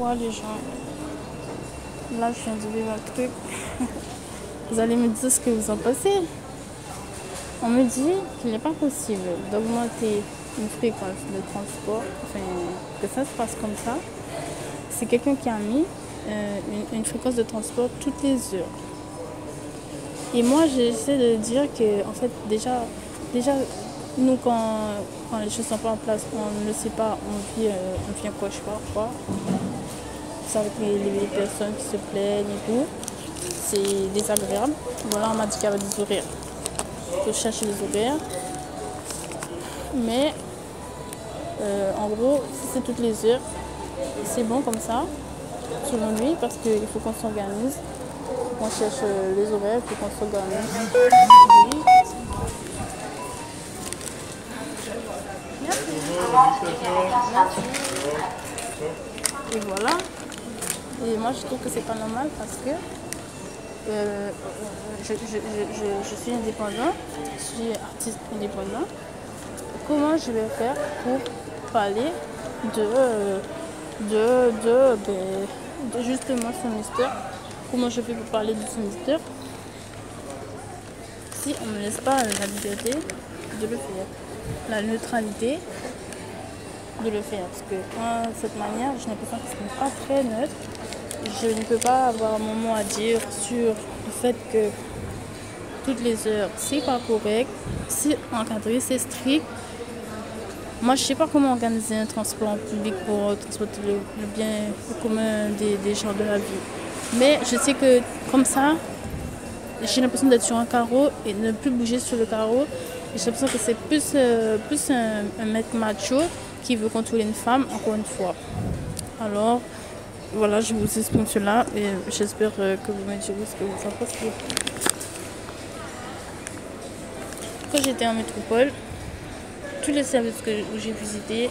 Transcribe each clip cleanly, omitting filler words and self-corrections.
pourquoi les gens... Là, je viens de vivre un truc. Vous allez me dire ce que vous en pensez. On me dit qu'il n'est pas possible d'augmenter une fréquence de transport, enfin, que ça se passe comme ça. C'est quelqu'un qui a mis une fréquence de transport toutes les heures. Et moi, j'essaie de dire que, en fait, déjà nous, quand les choses ne sont pas en place, on ne sait pas, on vit un cauchemar, quoi. C'est avec les personnes qui se plaignent et tout. C'est désagréable. Voilà, on m'a dit qu'il y avait des horaires. Il faut chercher les horaires. Mais, en gros, si c'est toutes les heures, c'est bon comme ça, selon lui, parce qu'il faut qu'on s'organise. On cherche les horaires, puis qu'on s'organise. Et voilà. Et moi, je trouve que c'est pas normal parce que je suis indépendant, je suis artiste indépendant. Comment je vais faire pour parler de justement son histoire? Comment je fais pour parler de son histoire si on ne me laisse pas la liberté de le faire, la neutralité de le faire? Parce que de cette manière, j'ai l'impression que ce n'est pas très neutre. Je ne peux pas avoir mon mot à dire sur le fait que toutes les heures, c'est pas correct, c'est encadré, c'est strict. Moi, je ne sais pas comment organiser un transport public pour transporter le bien commun des gens de la vie. Mais je sais que comme ça, j'ai l'impression d'être sur un carreau et ne plus bouger sur le carreau. J'ai l'impression que c'est plus un mec macho qui veut contrôler une femme, encore une fois. Alors, voilà, je vous exprime cela et j'espère que vous me direz ce que vous en pensez. Quand j'étais en métropole, tous les services où j'ai visité,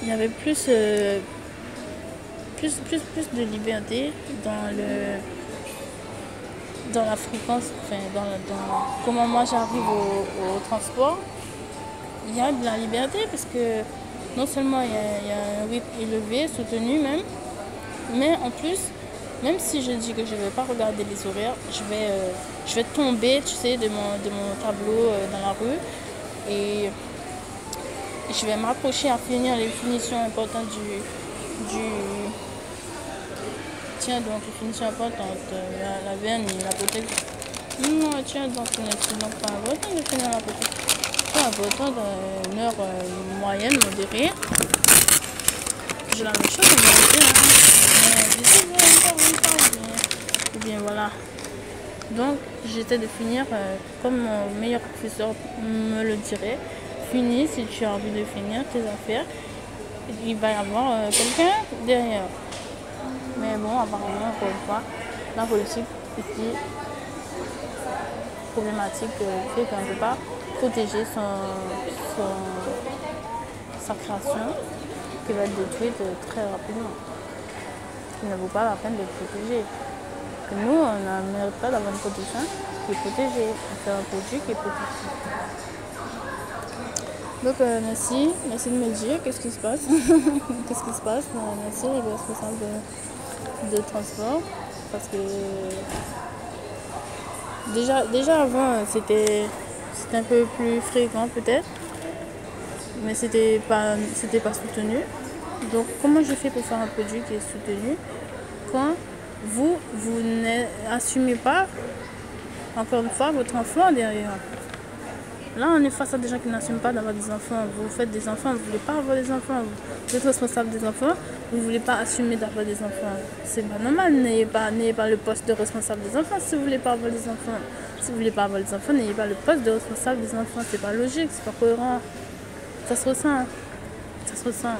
il y avait plus de liberté dans la fréquence, enfin, dans comment moi j'arrive au transport. Il y a de la liberté parce que non seulement il y a un rythme élevé, soutenu même, mais en plus, même si je dis que je ne vais pas regarder les horaires, je vais tomber, tu sais, de mon tableau dans la rue et je vais m'approcher à finir les finitions importantes Tiens donc, les finitions importantes, la vernis, la protection. Non, tiens donc, ce n'est donc pas important de finir la protection. C'est important d'une heure moyenne, modérée. J'ai la même chose, on va dire. Et bien voilà. Donc, j'essaie de finir comme mon meilleur professeur me le dirait. Finis si tu as envie de finir tes affaires. Il va y avoir quelqu'un derrière. Mais bon, apparemment, encore une fois, la politique ici, problématique, fait qu'on ne peut pas protéger sa création qui va être détruite très rapidement. Il ne vaut pas la peine d'être protégé. Nous, on ne mérite pas d'avoir une protection qui est protégée. On fait un produit qui est protégé. Donc, merci de me dire qu'est-ce qui se passe. Qu'est-ce qui se passe. Merci les responsables de transport. Parce que déjà avant, c'était un peu plus fréquent peut-être. Mais c'était pas soutenu. Donc, comment je fais pour faire un produit qui est soutenu quand vous n'assumez pas, encore une fois, votre enfant derrière? Là, on est face à des gens qui n'assument pas d'avoir des enfants. Vous faites des enfants, vous ne voulez pas avoir des enfants. Vous êtes responsable des enfants, vous ne voulez pas assumer d'avoir des enfants. C'est pas normal, n'ayez pas le poste de responsable des enfants si vous ne voulez pas avoir des enfants. Si vous ne voulez pas avoir des enfants, n'ayez pas le poste de responsable des enfants. C'est pas logique, c'est pas cohérent. Ça se ressent. Ça se ressent.